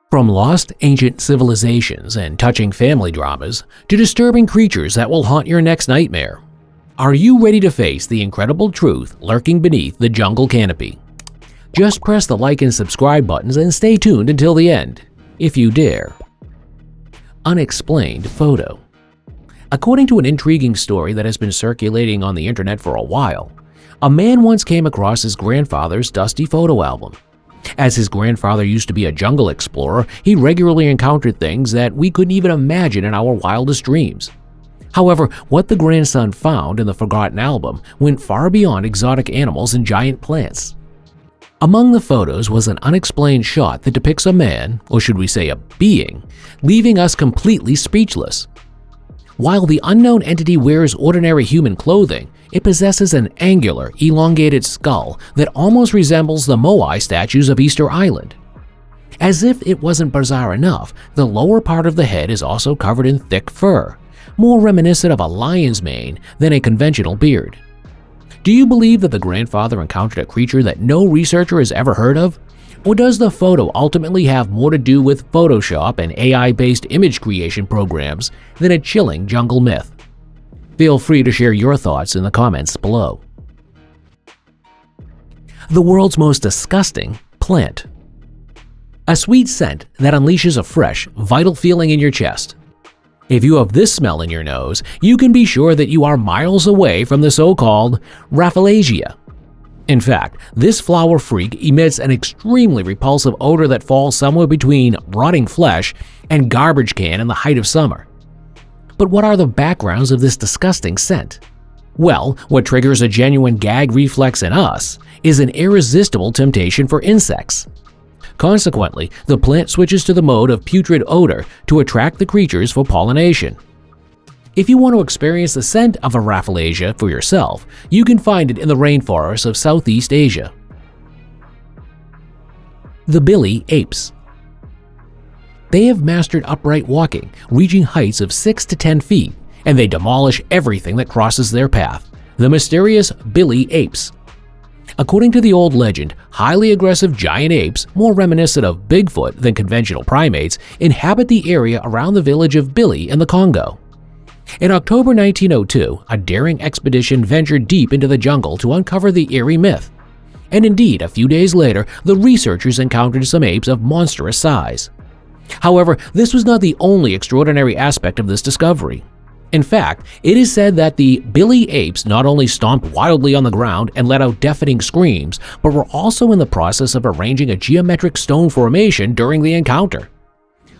From lost ancient civilizations and touching family dramas to disturbing creatures that will haunt your next nightmare, are you ready to face the incredible truth lurking beneath the jungle canopy? Just press the like and subscribe buttons and stay tuned until the end, if you dare. Unexplained photo. According to an intriguing story that has been circulating on the internet for a while, a man once came across his grandfather's dusty photo album. As his grandfather used to be a jungle explorer, he regularly encountered things that we couldn't even imagine in our wildest dreams. However, what the grandson found in the forgotten album went far beyond exotic animals and giant plants. Among the photos was an unexplained shot that depicts a man, or should we say a being, leaving us completely speechless. While the unknown entity wears ordinary human clothing, it possesses an angular, elongated skull that almost resembles the Moai statues of Easter Island. As if it wasn't bizarre enough, the lower part of the head is also covered in thick fur, more reminiscent of a lion's mane than a conventional beard. Do you believe that the grandfather encountered a creature that no researcher has ever heard of? Or does the photo ultimately have more to do with Photoshop and AI-based image creation programs than a chilling jungle myth? Feel free to share your thoughts in the comments below. The world's most disgusting plant. A sweet scent that unleashes a fresh, vital feeling in your chest. If you have this smell in your nose, you can be sure that you are miles away from the so-called Rafflesia. In fact, this flower freak emits an extremely repulsive odor that falls somewhere between rotting flesh and garbage can in the height of summer. But what are the backgrounds of this disgusting scent? Well, what triggers a genuine gag reflex in us is an irresistible temptation for insects. Consequently, the plant switches to the mode of putrid odor to attract the creatures for pollination. If you want to experience the scent of a Rafflesia for yourself, you can find it in the rainforests of Southeast Asia. The BILI apes. They have mastered upright walking, reaching heights of 6 to 10 feet, and they demolish everything that crosses their path. The mysterious BILI apes. According to the old legend, highly aggressive giant apes, more reminiscent of Bigfoot than conventional primates, inhabit the area around the village of BILI in the Congo. In October 1902, a daring expedition ventured deep into the jungle to uncover the eerie myth. And indeed, a few days later, the researchers encountered some apes of monstrous size. However, this was not the only extraordinary aspect of this discovery. In fact, it is said that the BILI apes not only stomped wildly on the ground and let out deafening screams, but were also in the process of arranging a geometric stone formation during the encounter.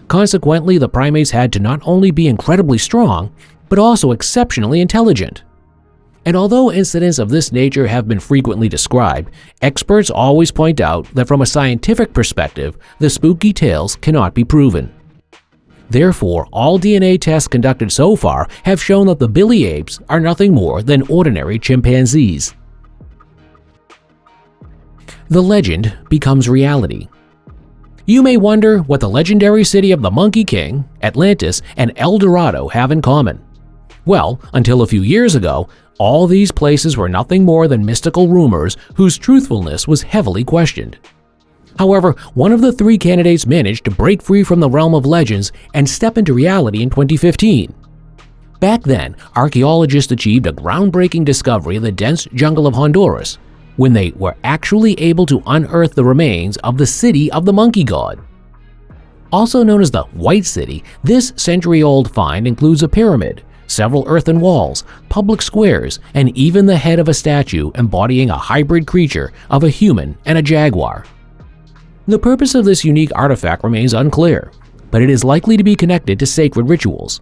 Consequently, the primates had to not only be incredibly strong, but also exceptionally intelligent. And although incidents of this nature have been frequently described, experts always point out that from a scientific perspective, the spooky tales cannot be proven. Therefore, all DNA tests conducted so far have shown that the BILI apes are nothing more than ordinary chimpanzees. The legend becomes reality. You may wonder what the legendary city of the Monkey King, Atlantis, and El Dorado have in common. Well, until a few years ago, all these places were nothing more than mystical rumors whose truthfulness was heavily questioned. However, one of the three candidates managed to break free from the realm of legends and step into reality in 2015. Back then, archaeologists achieved a groundbreaking discovery in the dense jungle of Honduras, when they were actually able to unearth the remains of the city of the monkey god. Also known as the White City, this century-old find includes a pyramid, several earthen walls, public squares, and even the head of a statue embodying a hybrid creature of a human and a jaguar. The purpose of this unique artifact remains unclear, but it is likely to be connected to sacred rituals.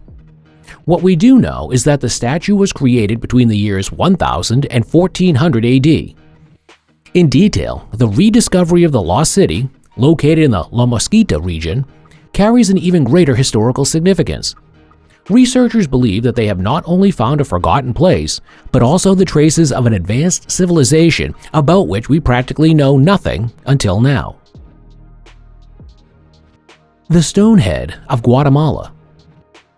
What we do know is that the statue was created between the years 1000 and 1400 AD. In detail, the rediscovery of the lost city, located in the La Mosquita region, carries an even greater historical significance. Researchers believe that they have not only found a forgotten place, but also the traces of an advanced civilization about which we practically know nothing until now. The Stone Head of Guatemala.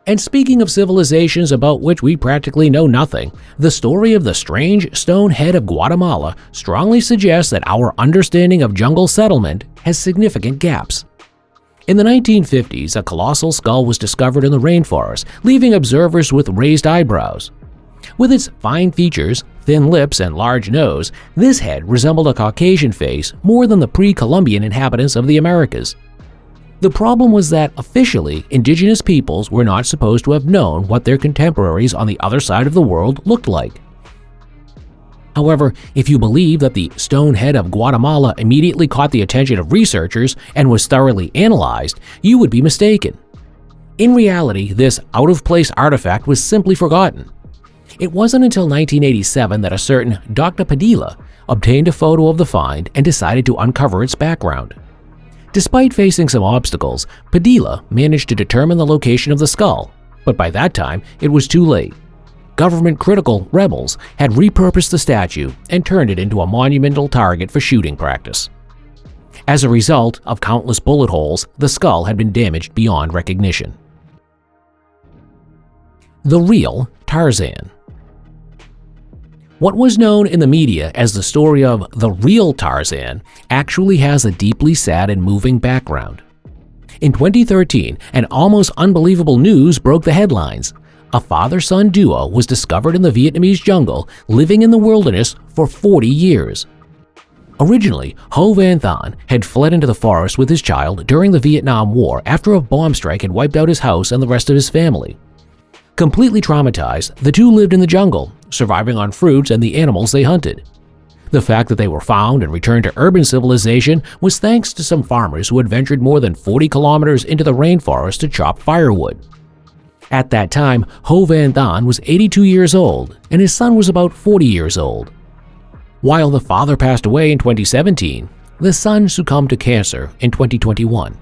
And speaking of civilizations about which we practically know nothing, the story of the strange stone head of Guatemala strongly suggests that our understanding of jungle settlement has significant gaps. In the 1950s, a colossal skull was discovered in the rainforest, leaving observers with raised eyebrows. With its fine features, thin lips, and large nose, this head resembled a Caucasian face more than the pre-Columbian inhabitants of the Americas. The problem was that, officially, indigenous peoples were not supposed to have known what their contemporaries on the other side of the world looked like. However, if you believe that the stone head of Guatemala immediately caught the attention of researchers and was thoroughly analyzed, you would be mistaken. In reality, this out-of-place artifact was simply forgotten. It wasn't until 1987 that a certain Dr. Padilla obtained a photo of the find and decided to uncover its background. Despite facing some obstacles, Padilla managed to determine the location of the skull, but by that time it was too late. Government-critical rebels had repurposed the statue and turned it into a monumental target for shooting practice. As a result of countless bullet holes, the skull had been damaged beyond recognition. The real Tarzan. What was known in the media as the story of the real Tarzan actually has a deeply sad and moving background. In 2013, an almost unbelievable news broke the headlines. A father-son duo was discovered in the Vietnamese jungle, living in the wilderness for 40 years. Originally, Ho Van Than had fled into the forest with his child during the Vietnam War after a bomb strike had wiped out his house and the rest of his family. Completely traumatized, the two lived in the jungle, surviving on fruits and the animals they hunted. The fact that they were found and returned to urban civilization was thanks to some farmers who had ventured more than 40 kilometers into the rainforest to chop firewood. At that time, Ho Van Than was 82 years old and his son was about 40 years old. While the father passed away in 2017, the son succumbed to cancer in 2021.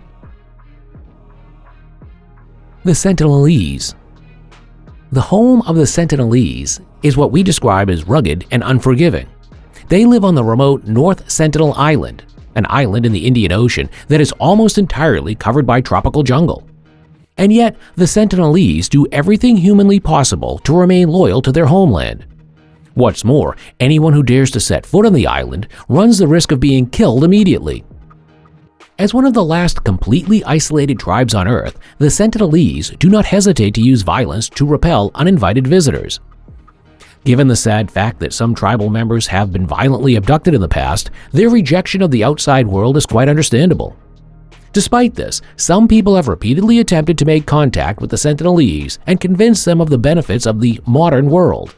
The Sentinelese. The home of the Sentinelese is what we describe as rugged and unforgiving. They live on the remote North Sentinel Island, an island in the Indian Ocean that is almost entirely covered by tropical jungle. And yet, the Sentinelese do everything humanly possible to remain loyal to their homeland. What's more, anyone who dares to set foot on the island runs the risk of being killed immediately. As one of the last completely isolated tribes on Earth, the Sentinelese do not hesitate to use violence to repel uninvited visitors. Given the sad fact that some tribal members have been violently abducted in the past, their rejection of the outside world is quite understandable. Despite this, some people have repeatedly attempted to make contact with the Sentinelese and convince them of the benefits of the modern world.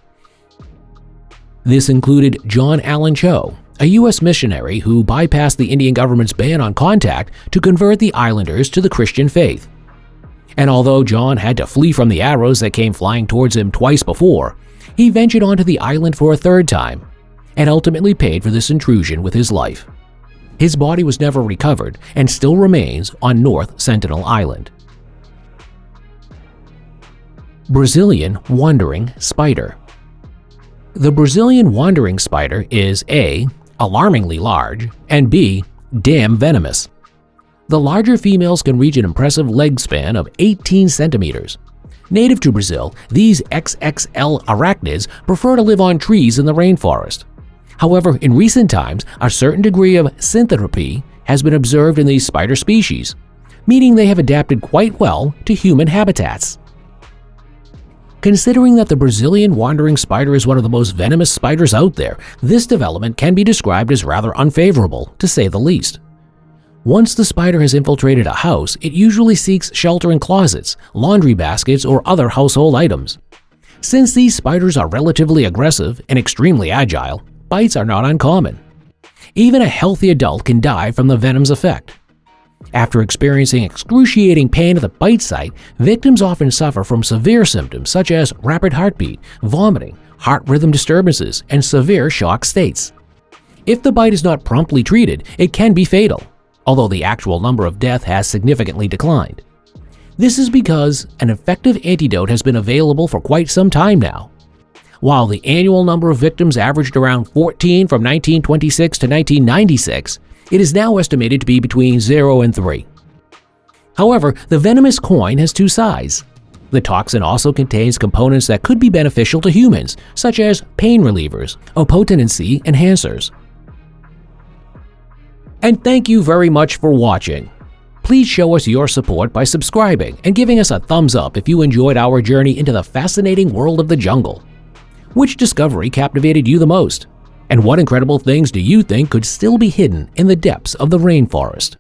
This included John Allen Cho, a U.S. missionary who bypassed the Indian government's ban on contact to convert the islanders to the Christian faith. And although John had to flee from the arrows that came flying towards him twice before, he ventured onto the island for a third time and ultimately paid for this intrusion with his life. His body was never recovered and still remains on North Sentinel Island. Brazilian Wandering Spider. The Brazilian wandering spider is A. alarmingly large, and B. damn venomous. The larger females can reach an impressive leg span of 18 centimeters. Native to Brazil, these XXL arachnids prefer to live on trees in the rainforest. However, in recent times, a certain degree of synthropy has been observed in these spider species, meaning they have adapted quite well to human habitats. Considering that the Brazilian wandering spider is one of the most venomous spiders out there, this development can be described as rather unfavorable, to say the least. Once the spider has infiltrated a house, it usually seeks shelter in closets, laundry baskets, or other household items. Since these spiders are relatively aggressive and extremely agile, bites are not uncommon. Even a healthy adult can die from the venom's effect. After experiencing excruciating pain at the bite site, victims often suffer from severe symptoms such as rapid heartbeat, vomiting, heart rhythm disturbances, and severe shock states. If the bite is not promptly treated, it can be fatal, although the actual number of deaths has significantly declined. This is because an effective antidote has been available for quite some time now. While the annual number of victims averaged around 14 from 1926 to 1996, it is now estimated to be between 0 and 3. However, the venomous coin has two sides. The toxin also contains components that could be beneficial to humans, such as pain relievers or potency enhancers. And thank you very much for watching. Please show us your support by subscribing and giving us a thumbs up if you enjoyed our journey into the fascinating world of the jungle. Which discovery captivated you the most? And what incredible things do you think could still be hidden in the depths of the rainforest?